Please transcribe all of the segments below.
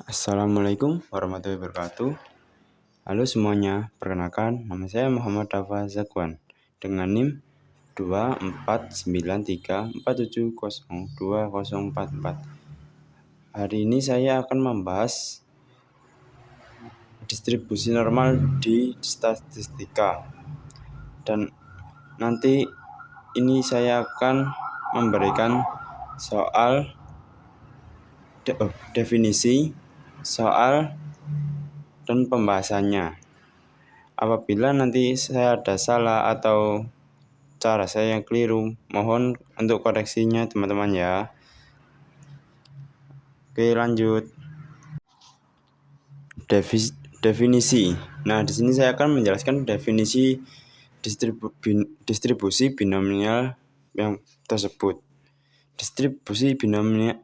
Assalamualaikum warahmatullahi wabarakatuh. Halo semuanya, perkenalkan nama saya Muhammad Dafa Zakwan dengan NIM 2493474702044. Hari ini saya akan membahas distribusi normal di statistika, dan nanti ini saya akan memberikan soal definisi, soal, dan pembahasannya. Apabila nanti saya ada salah atau cara saya yang keliru, mohon untuk koreksinya teman-teman ya. Oke, lanjut. Definisi. Nah, di sini saya akan menjelaskan definisi distribusi binomial yang tersebut. Distribusi binomial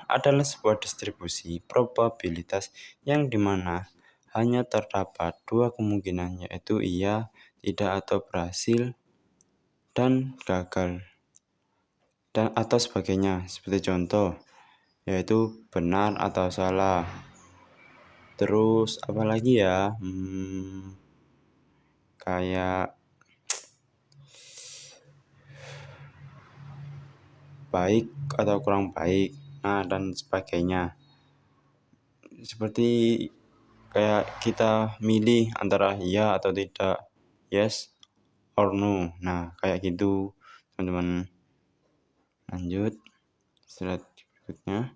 adalah sebuah distribusi probabilitas yang dimana hanya terdapat dua kemungkinan, yaitu iya, tidak, atau berhasil dan gagal, dan atau sebagainya. Seperti contoh, yaitu benar atau salah. Terus apalagi ya? Kayak baik atau kurang baik, dan sebagainya. Seperti kayak kita milih antara iya atau tidak, yes or no. Nah, kayak gitu teman-teman. Lanjut slide berikutnya.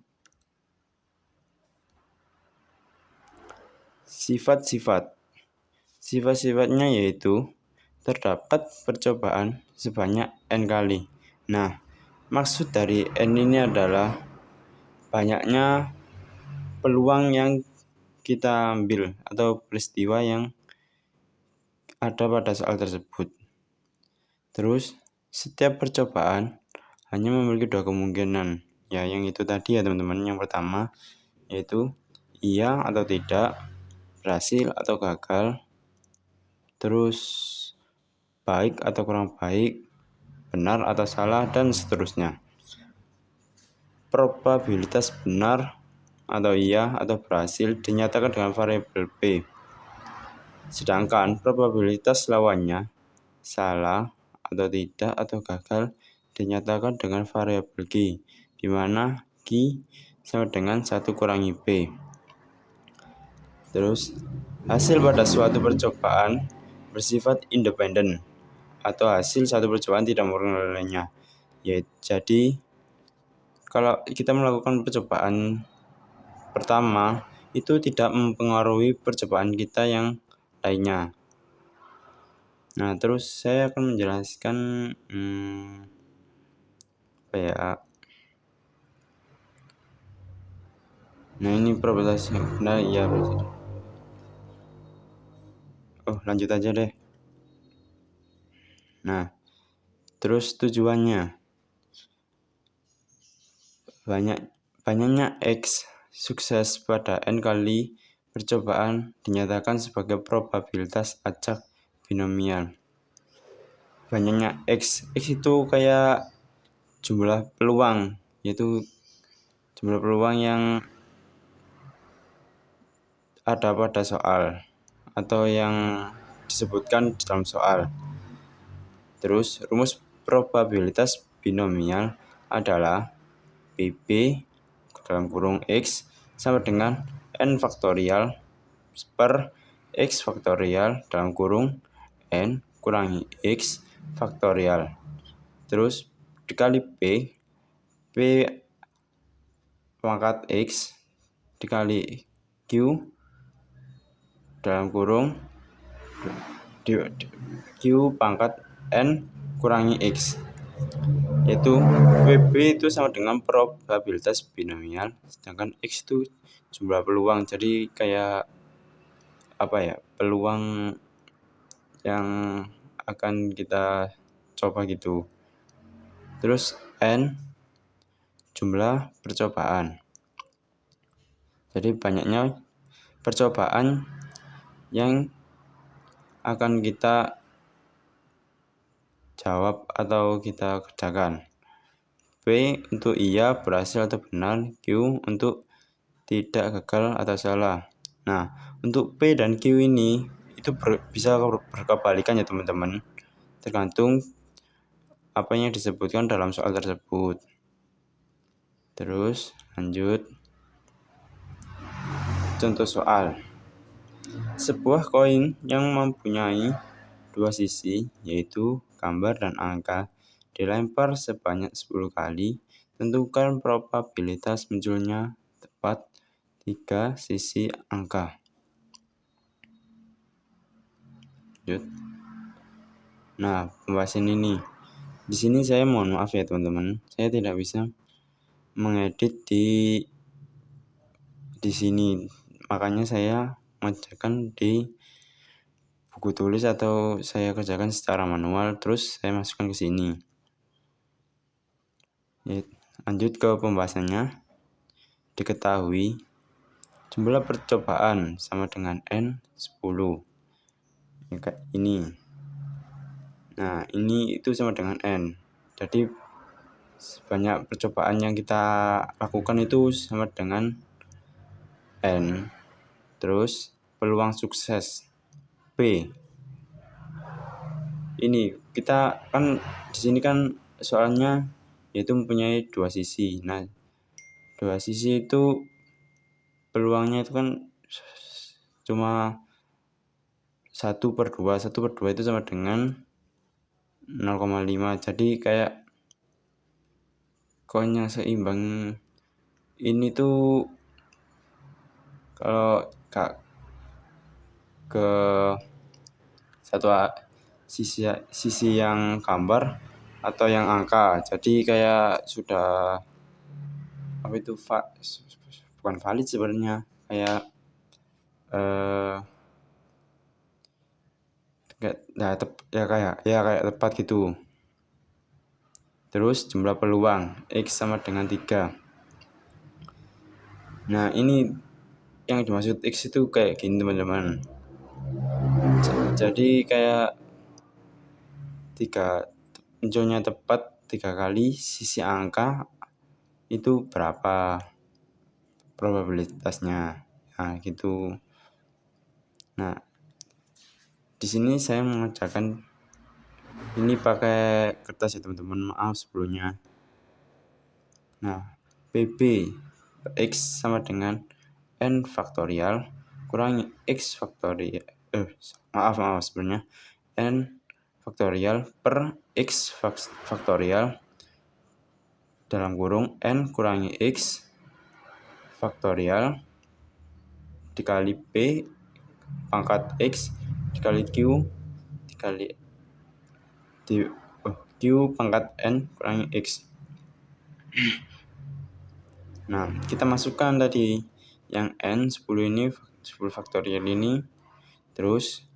Sifat-sifatnya yaitu terdapat percobaan sebanyak n kali. Nah, maksud dari n ini adalah banyaknya peluang yang kita ambil atau peristiwa yang ada pada soal tersebut. Terus, setiap percobaan hanya memiliki dua kemungkinan. Ya, yang itu tadi ya teman-teman. Yang pertama yaitu iya atau tidak, berhasil atau gagal, terus baik atau kurang baik, benar atau salah, dan seterusnya. Probabilitas benar atau iya atau berhasil dinyatakan dengan variabel P. Sedangkan probabilitas lawannya, salah atau tidak atau gagal, dinyatakan dengan variabel Q, di mana Q sama dengan 1 kurangi P. Terus, hasil pada suatu percobaan bersifat independen, atau hasil satu percobaan tidak mempengaruhi lainnya. Ya, jadi kalau kita melakukan percobaan pertama itu tidak mempengaruhi percobaan kita yang lainnya. Nah, terus saya akan menjelaskan Nah, ini probabilitas yang benar ya. Lanjut aja deh. Nah, terus tujuannya banyaknya X sukses pada n kali percobaan dinyatakan sebagai probabilitas acak binomial. Banyaknya X itu kayak jumlah peluang, yaitu jumlah peluang yang ada pada soal atau yang disebutkan dalam soal. Terus rumus probabilitas binomial adalah PB dalam kurung X sama dengan N faktorial per X faktorial dalam kurung N kurangi X faktorial. Terus dikali P pangkat X dikali Q dalam kurung Q pangkat N kurangi X, yaitu PB itu sama dengan probabilitas binomial, sedangkan X itu jumlah peluang. Jadi kayak peluang yang akan kita coba gitu. Terus N jumlah percobaan. Jadi banyaknya percobaan yang akan kita jawab atau kita kerjakan. P untuk iya, berhasil atau benar. Q untuk tidak gagal atau salah. Nah, untuk P dan Q ini itu bisa berkebalikan ya teman-teman, tergantung apa yang disebutkan dalam soal tersebut. Terus lanjut. Contoh soal. Sebuah koin yang mempunyai dua sisi, yaitu gambar dan angka, dilempar sebanyak 10 kali. Tentukan probabilitas munculnya tepat 3 sisi angka. Lanjut. Nah, pembahasan ini. Di sini saya mohon maaf ya teman-teman, saya tidak bisa mengedit di sini. Makanya saya mengerjakan di buku tulis atau saya kerjakan secara manual, terus saya masukkan ke sini. Lanjut ke pembahasannya. Diketahui jumlah percobaan sama dengan N 10. Ini. Nah, ini itu sama dengan N. Jadi sebanyak percobaan yang kita lakukan itu sama dengan N. Terus peluang sukses P. Ini kita kan di sini kan soalnya yaitu mempunyai dua sisi. Nah, dua sisi itu peluangnya itu kan cuma 1/2. 1/2 itu sama dengan 0,5. Jadi kayak koin yang seimbang ini tuh kalau ke satu sisi yang gambar atau yang angka, jadi kayak sudah apa itu bukan valid sebenarnya, kayak kayak tepat gitu. Terus jumlah peluang X sama dengan 3. Nah, ini yang dimaksud X itu kayak gini teman-teman. Jadi kayak munculnya tepat 3 kali sisi angka itu berapa probabilitasnya. Nah, gitu. Nah, di sini saya mengerjakan ini pakai kertas ya teman-teman, maaf sebelumnya. Nah, PB X sama dengan N faktorial kurangi X faktorial maaf sebenarnya N faktorial per X faktorial dalam kurung N kurangi X faktorial dikali P pangkat X dikali Q dikali Q pangkat N kurangi X. Nah, kita masukkan tadi yang N 10 ini, 10 faktorial ini, terus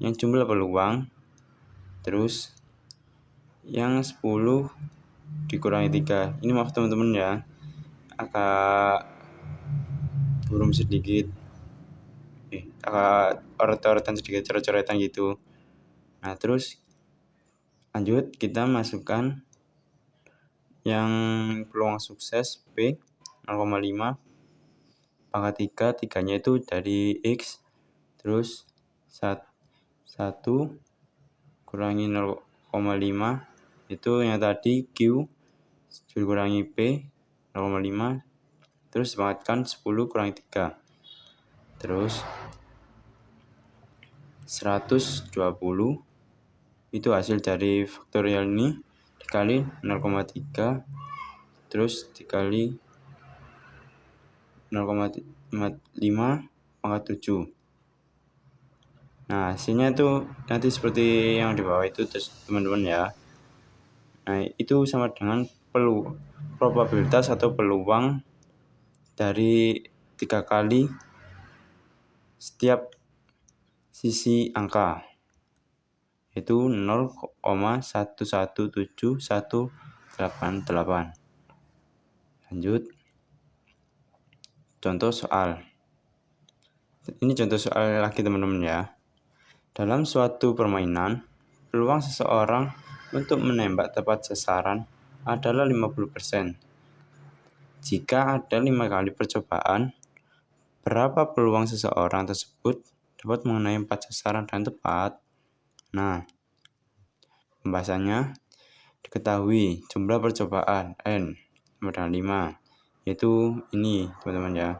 yang jumlah peluang, terus yang 10 dikurangi 3. Ini maaf teman-teman ya, agak burum sedikit, agak oret-oretan sedikit, coret-coretan gitu. Nah, terus lanjut kita masukkan yang peluang sukses P 0,5 pangkat 3, 3-nya itu dari X, terus 1 kurangi 0,5 itu yang tadi Q dikurangi P 0,5, terus dibangatkan 10 kurangi 3, terus 120 itu hasil dari faktorial ini dikali 0,3 terus dikali 0,5 pangkat 7. Nah, hasilnya itu nanti seperti yang di bawah itu teman-teman ya. Nah, itu sama dengan probabilitas atau peluang dari 3 kali setiap sisi angka, yaitu 0,11718. Lanjut. Contoh soal. Ini contoh soal lagi teman-teman ya. Dalam suatu permainan, peluang seseorang untuk menembak tepat sasaran adalah 50%. Jika ada 5 kali percobaan, Berapa peluang seseorang tersebut dapat mengenai 4 sasaran dengan tepat? Nah, pembahasannya diketahui jumlah percobaan N sama dengan 5, yaitu ini teman-teman ya,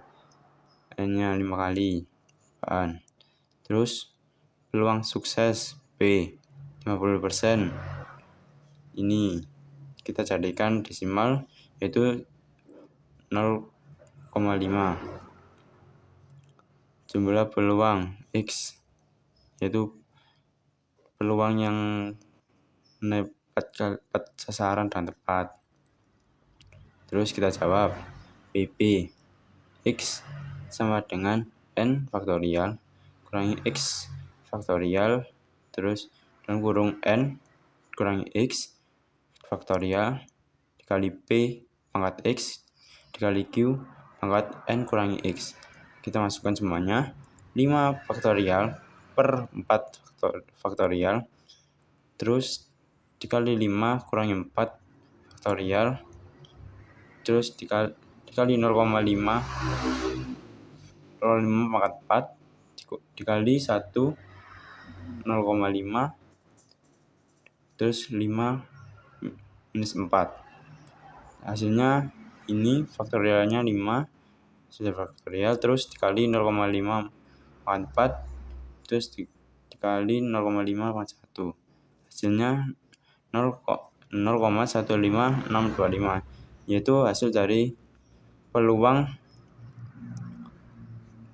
N-nya 5 kali percobaan. Terus peluang sukses P 50%, ini kita jadikan desimal yaitu 0,5. Jumlah peluang X yaitu peluang yang mendapat sasaran dengan tepat. Terus kita jawab PP X sama dengan N faktorial kurangi X faktorial terus dalam kurung N kurangi X faktorial dikali P pangkat X dikali Q pangkat N kurangi X. Kita masukkan semuanya 5 faktorial per 4 faktorial terus dikali 5 kurangi 4 faktorial terus dikali 0,5 pangkat 4 dikali 1 0,5 terus 5 minus 4. Hasilnya ini faktorialnya 5 sudah faktorial terus dikali 0,5 pangkat 4 terus dikali 0,5 pangkat 1. Hasilnya 0,15625, yaitu hasil dari peluang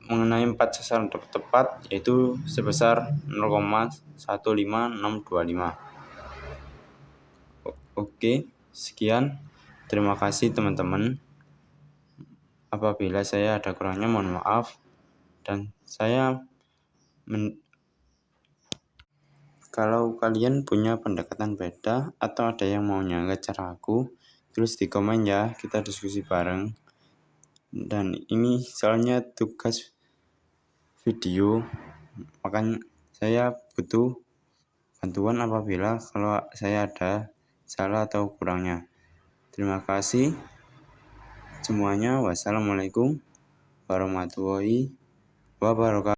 mengenai 4 sasaran tepat yaitu sebesar 0,15625. Oke, sekian. Terima kasih teman-teman. Apabila saya ada kurangnya mohon maaf, dan kalau kalian punya pendekatan beda atau ada yang mau nyangga cara aku, tulis di komen ya, kita diskusi bareng. Dan ini soalnya tugas video, makanya saya butuh bantuan apabila kalau saya ada salah atau kurangnya. Terima kasih semuanya. Wassalamualaikum warahmatullahi wabarakatuh.